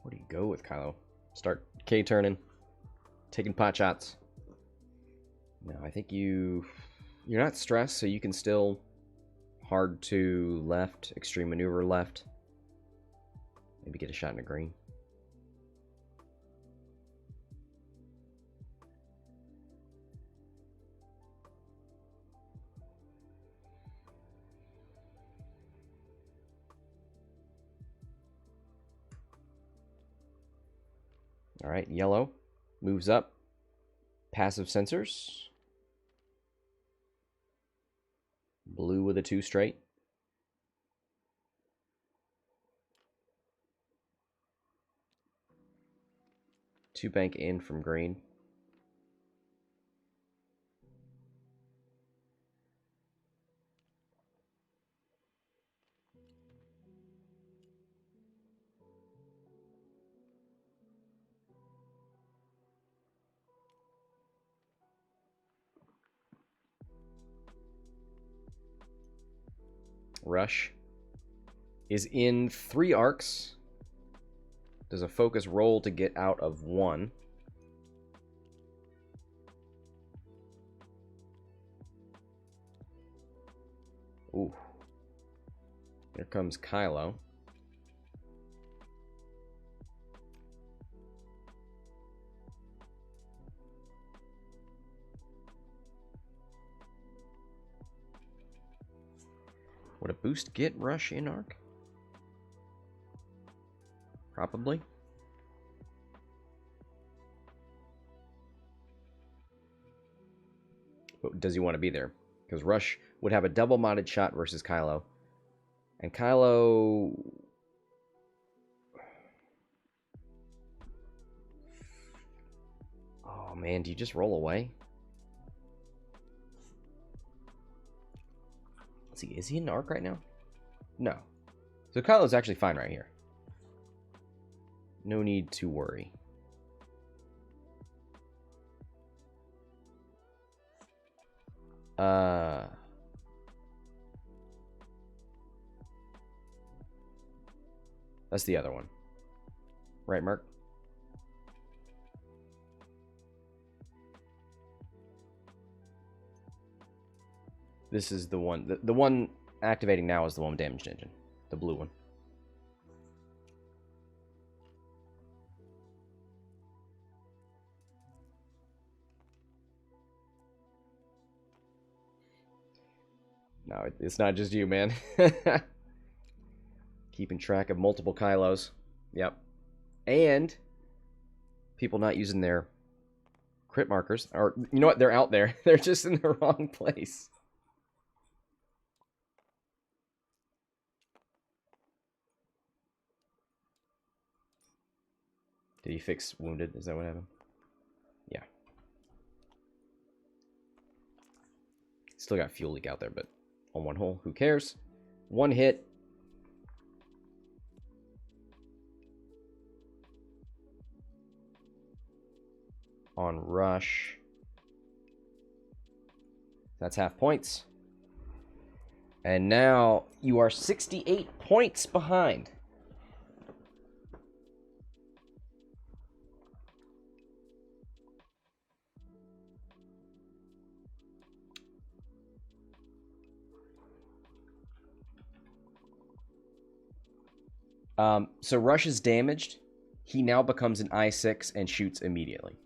Where do you go with Kylo? Start K-turning, taking pot shots. No, I think you're not stressed, so you can still hard to left, extreme maneuver left. Maybe get a shot in the green. All right, yellow moves up. Passive sensors. Blue with a 2 straight. Two bank in from green. Rush is in 3 arcs. Does a focus roll to get out of 1. Ooh. Here comes Kylo. Would a boost get Rush in arc? Probably. But does he want to be there? Because Rush would have a double modded shot versus Kylo. And Kylo... Oh man, do you just roll away? Let's see, is he in arc right now? No. So Kylo's actually fine right here. No need to worry. That's the other one. Right, Mark? This is the one. The one activating now is the one with damaged engine. The blue one. No, it's not just you, man. Keeping track of multiple Kylos. Yep. And people not using their crit markers. Or, you know what? They're out there. They're just in the wrong place. Did he fix wounded? Is that what happened? Yeah. Still got fuel leak out there, but on one hole. Who cares? One hit. On rush. That's half points. And now you are 68 points behind. So Rush is damaged. He now becomes an I6 and shoots immediately,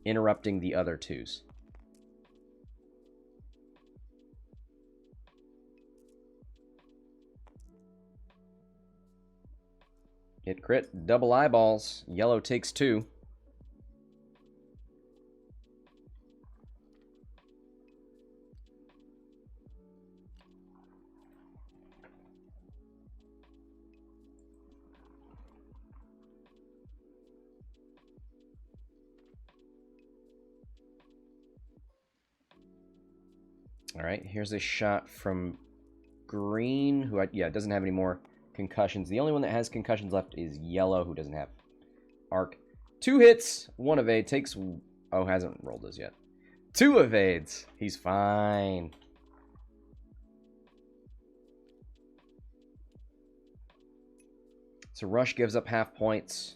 interrupting the other twos. Hit crit, double eyeballs. Yellow takes 2. All right, here's a shot from green, who doesn't have any more concussions. The only one that has concussions left is yellow, who doesn't have arc. 2 hits, 1 evade, takes... Oh, hasn't rolled as yet. 2 evades. He's fine. So Rush gives up half points,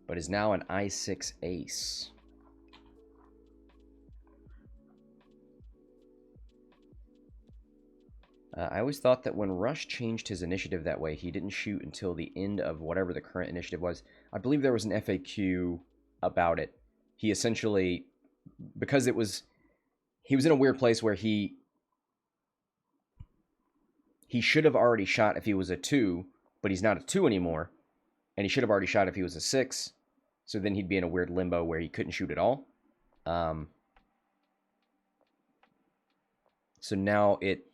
but is now an I6 ace. I always thought that when Rush changed his initiative that way, he didn't shoot until the end of whatever the current initiative was. I believe there was an FAQ about it. He essentially, because he was in a weird place where he should have already shot if he was a 2, but he's not a 2 anymore, and he should have already shot if he was a 6, so then he'd be in a weird limbo where he couldn't shoot at all. So now it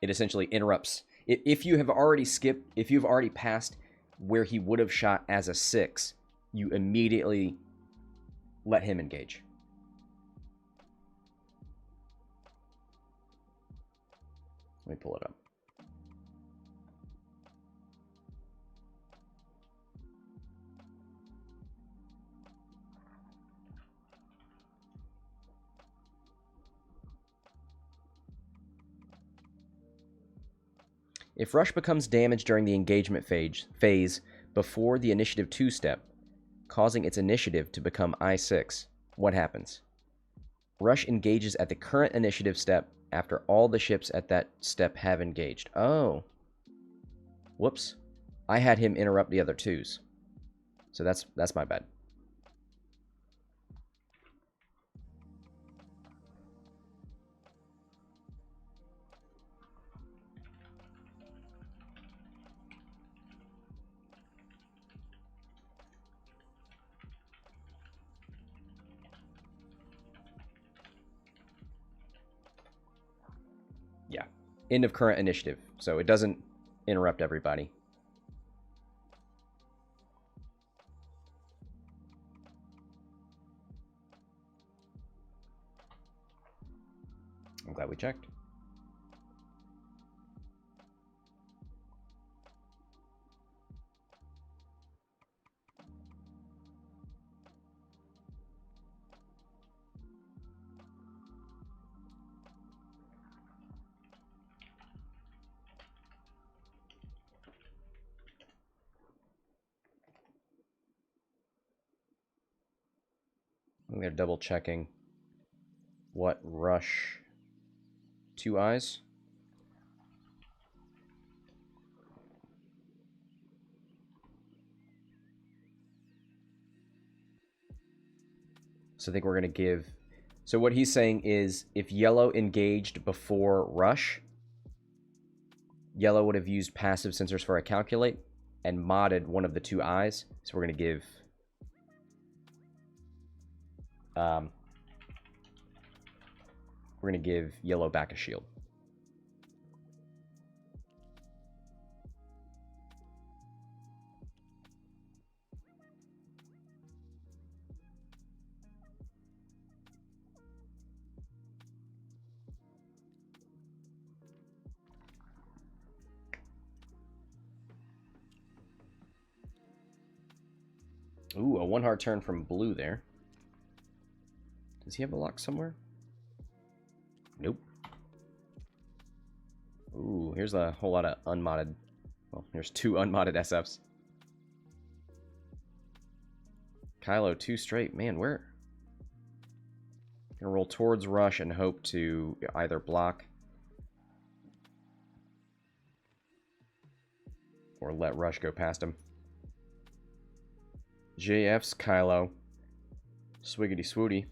essentially interrupts. If you have already skipped, if you've already passed where he would have shot as a 6, you immediately let him engage. Let me pull it up. If Rush becomes damaged during the engagement phase before the initiative 2 step, causing its initiative to become I6, what happens? Rush engages at the current initiative step after all the ships at that step have engaged. Oh. Whoops. I had him interrupt the other 2s. So that's my bad. Yeah. End of current initiative. So it doesn't interrupt everybody. I'm glad we checked. I'm going to double checking what Rush 2 eyes. So I think we're going to give... So what he's saying is if yellow engaged before Rush, yellow would have used passive sensors for a calculate and modded one of the 2 eyes. So we're going to give... we're going to give yellow back a shield. Ooh, a one heart turn from blue there. Does he have a lock somewhere? Nope. Ooh, here's a whole lot of unmodded. Well, here's 2 unmodded SFs. Kylo, 2 straight. Man, where? Gonna roll towards Rush and hope to either block or let Rush go past him. JF's Kylo. Swiggity swooty.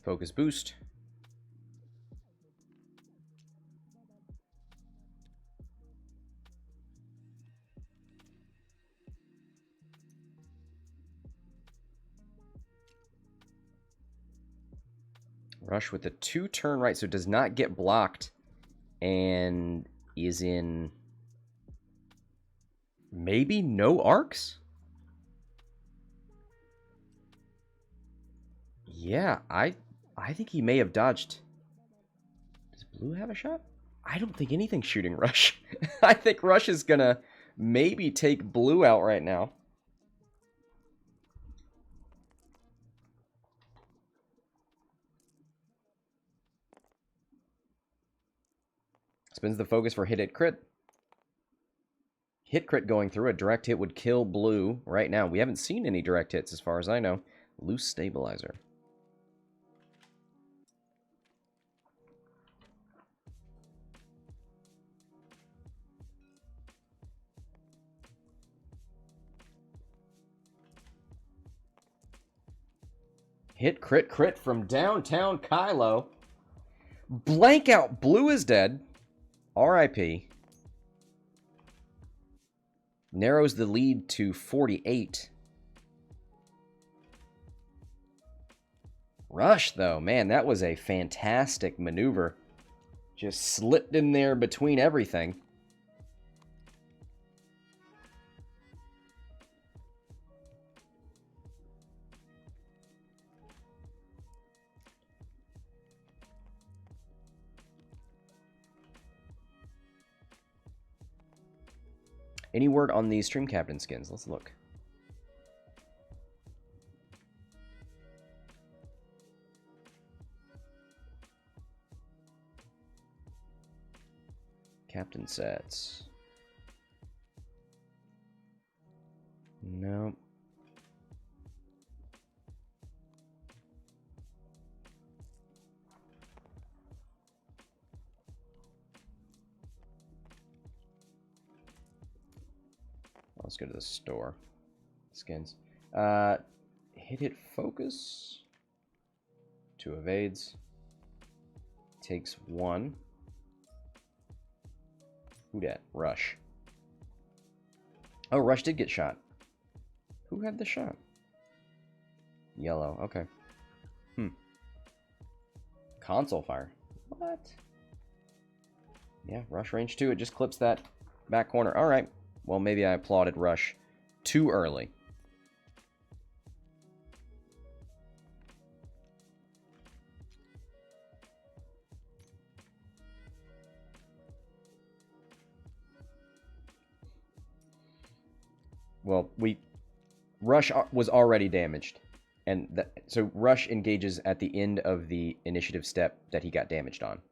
Focus boost. Rush with the 2 turn right, so does not get blocked and is in maybe no arcs? Yeah, I think he may have dodged. Does blue have a shot? I don't think anything's shooting Rush. I think Rush is gonna maybe take blue out right now. Spins the focus for hit crit. Hit crit going through. A direct hit would kill blue right now. We haven't seen any direct hits as far as I know. Loose stabilizer. Hit crit from downtown Kylo. Blank out. Blue is dead. RIP. Narrows the lead to 48. Rush, though. Man, that was a fantastic maneuver. Just slipped in there between everything. Any word on these stream captain skins? Let's look. Captain sets. No. Let's go to the store. Skins. Hit focus. 2 evades. Takes 1. Who dat? Rush. Oh, Rush did get shot. Who had the shot? Yellow. Okay. Console fire. What? Yeah, Rush range 2. It just clips that back corner. All right. Well, maybe I applauded Rush too early. Well, Rush was already damaged. And so Rush engages at the end of the initiative step that he got damaged on.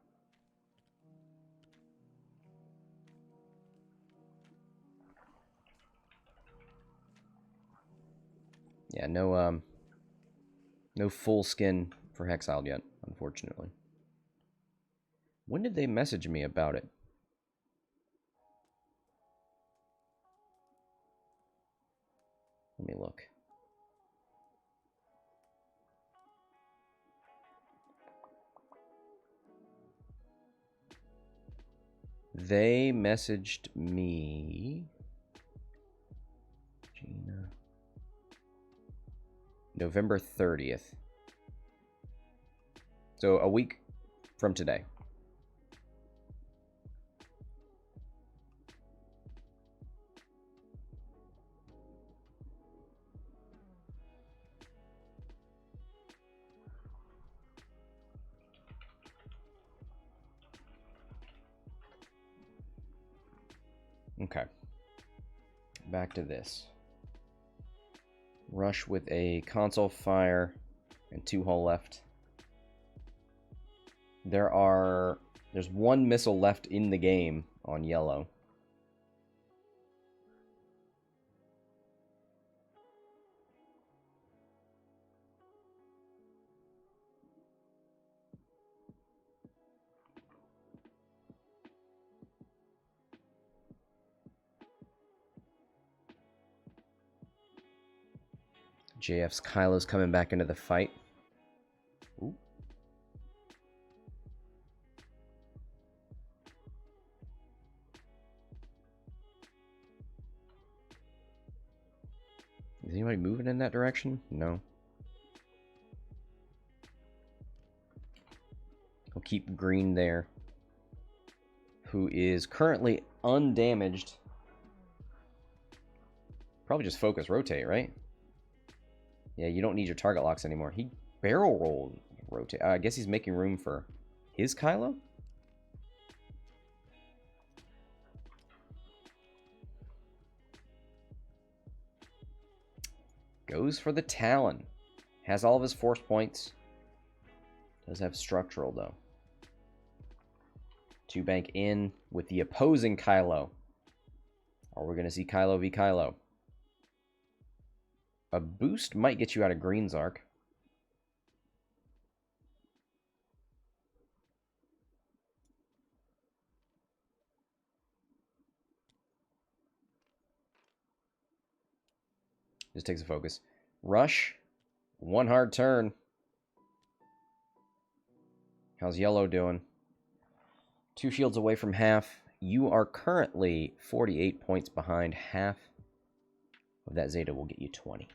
Yeah, no full skin for Hexiled yet, unfortunately. When did they message me about it? Let me look. They messaged me. Gina. November 30th. So a week from today. Okay. Back to this. Rush with a console fire and 2 hull left. There's 1 missile left in the game on yellow. JF's Kylo's coming back into the fight. Ooh. Is anybody moving in that direction? No. He'll keep green there, who is currently undamaged. Probably just focus rotate, right? Yeah, you don't need your target locks anymore. He barrel rolled rotate. I guess he's making room for his Kylo? Goes for the Talon. Has all of his force points. Does have structural, though. 2 bank in with the opposing Kylo. Are we going to see Kylo v. Kylo? A boost might get you out of Green's arc. Just takes a focus. Rush. 1 hard turn. How's yellow doing? 2 shields away from half. You are currently 48 points behind. Half of that Zeta will get you 20.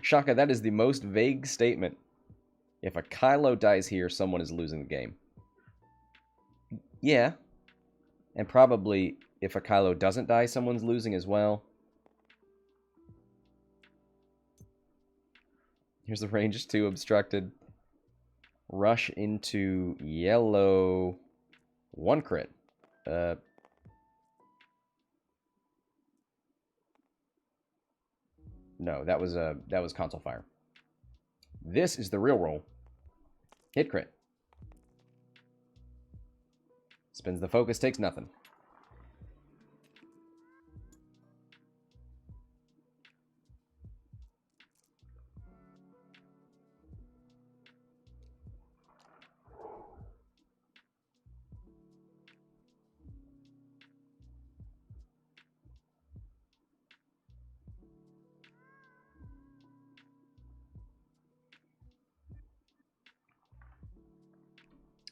Shaka, that is the most vague statement. If a Kylo dies here, someone is losing the game. Yeah. And probably if a Kylo doesn't die, someone's losing as well. Here's the range 2 obstructed. Rush into yellow. 1 crit. No, that was console fire. This is the real roll. Hit crit. Spins the focus, takes nothing.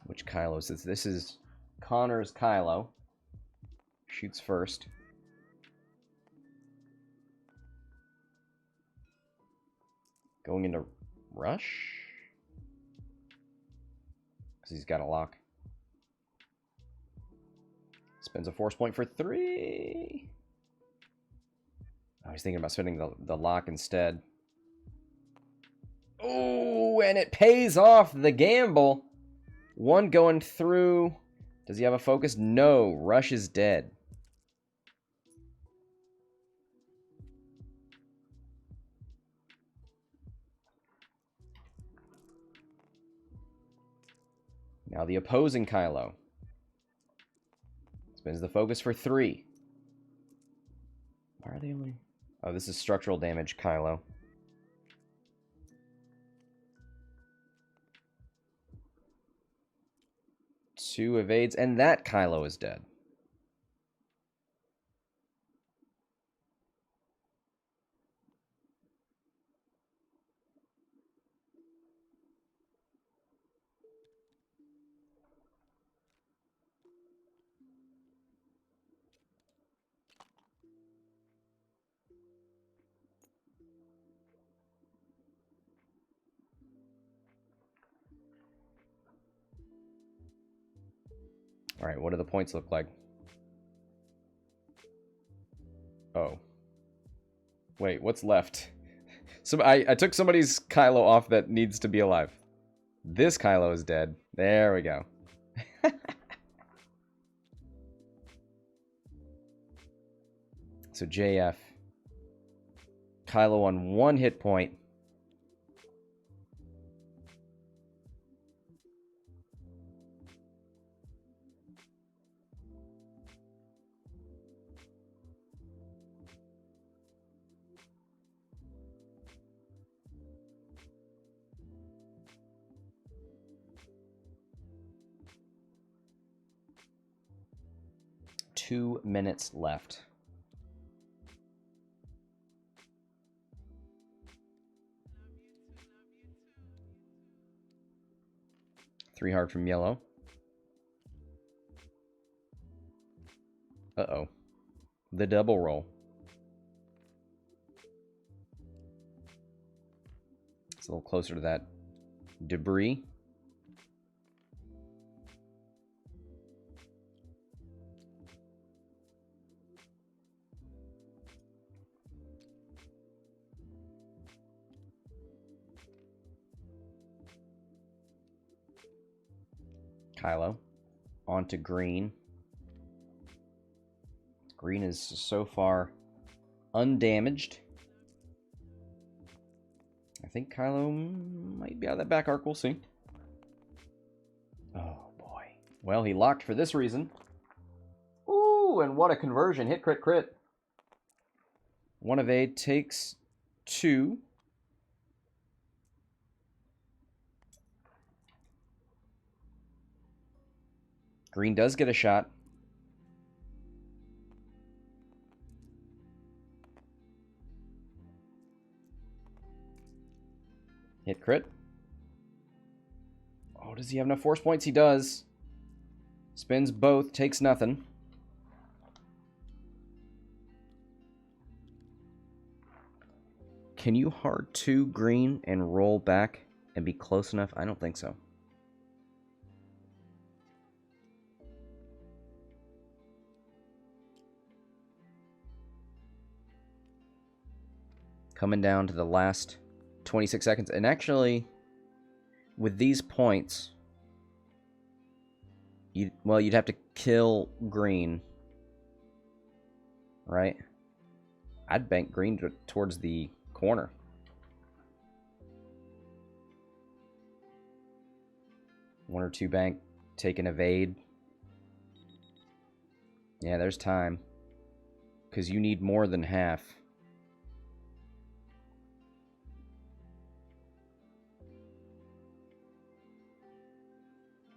Which Kylo? Since this is Connor's Kylo. Shoots first. Going into rush? Because he's got a lock. Spends a force point for 3. Oh, he's thinking about spending the lock instead. Oh, and it pays off the gamble. 1 going through. Does he have a focus? No. Rush is dead. Now the opposing Kylo. Spins the focus for 3. Why are they only... Oh, this is structural damage, Kylo. Two evades, and that Kylo is dead. Alright, what do the points look like? Oh. Wait, what's left? So I took somebody's Kylo off that needs to be alive. This Kylo is dead. There we go. So JF. Kylo on 1 hit point. Two minutes left. Three hard from yellow. Uh-oh. The double roll. It's a little closer to that debris. Kylo onto green. Green is so far undamaged. I think Kylo might be out of that back arc. We'll see. Oh, boy. Well, he locked for this reason. Ooh, and what a conversion. Hit, crit, crit. 1 evade takes 2. Green does get a shot. Hit crit. Oh, does he have enough force points? He does. Spins both, takes nothing. Can you hard 2 green and roll back and be close enough? I don't think so. Coming down to the last 26 seconds. And actually, with these points, you'd have to kill green. Right? I'd bank green towards the corner. One or two bank, take an evade. Yeah, there's time. Because you need more than half.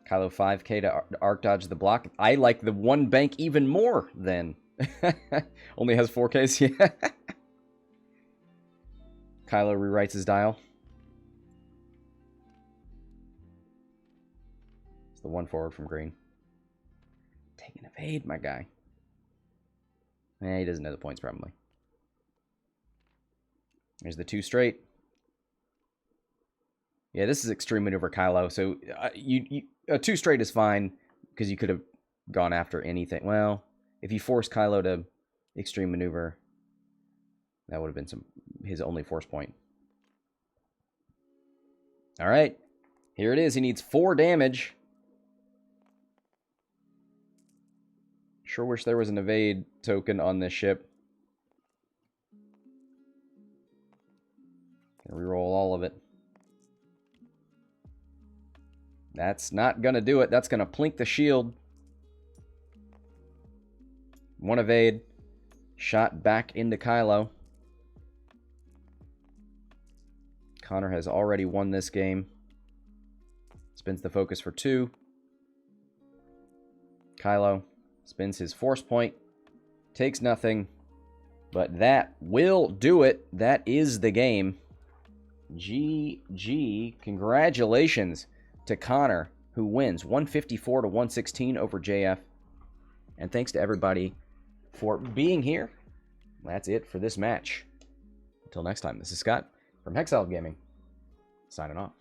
Kylo 5k to arc dodge the block. I like the 1 bank even more then. Only has 4ks, yeah. Kylo rewrites his dial. It's the 1 forward from green. Take an evade, my guy. Eh, he doesn't know the points probably. There's the 2 straight. Yeah, this is extreme maneuver Kylo. So a 2 straight is fine because you could have gone after anything. Well, if you force Kylo to extreme maneuver, that would have been his only force point. All right, here it is. He needs 4 damage. Sure wish there was an evade token on this ship. Gonna reroll all of it. That's not going to do it. That's going to plink the shield. 1 evade. Shot back into Kylo. Conor has already won this game. Spins the focus for 2. Kylo spins his force point. Takes nothing. But that will do it. That is the game. GG. Congratulations to Conor, who wins 154 to 116 over JF. And thanks to everybody for being here. That's it for this match. Until next time, this is Scott from Hexiled Gaming, signing off.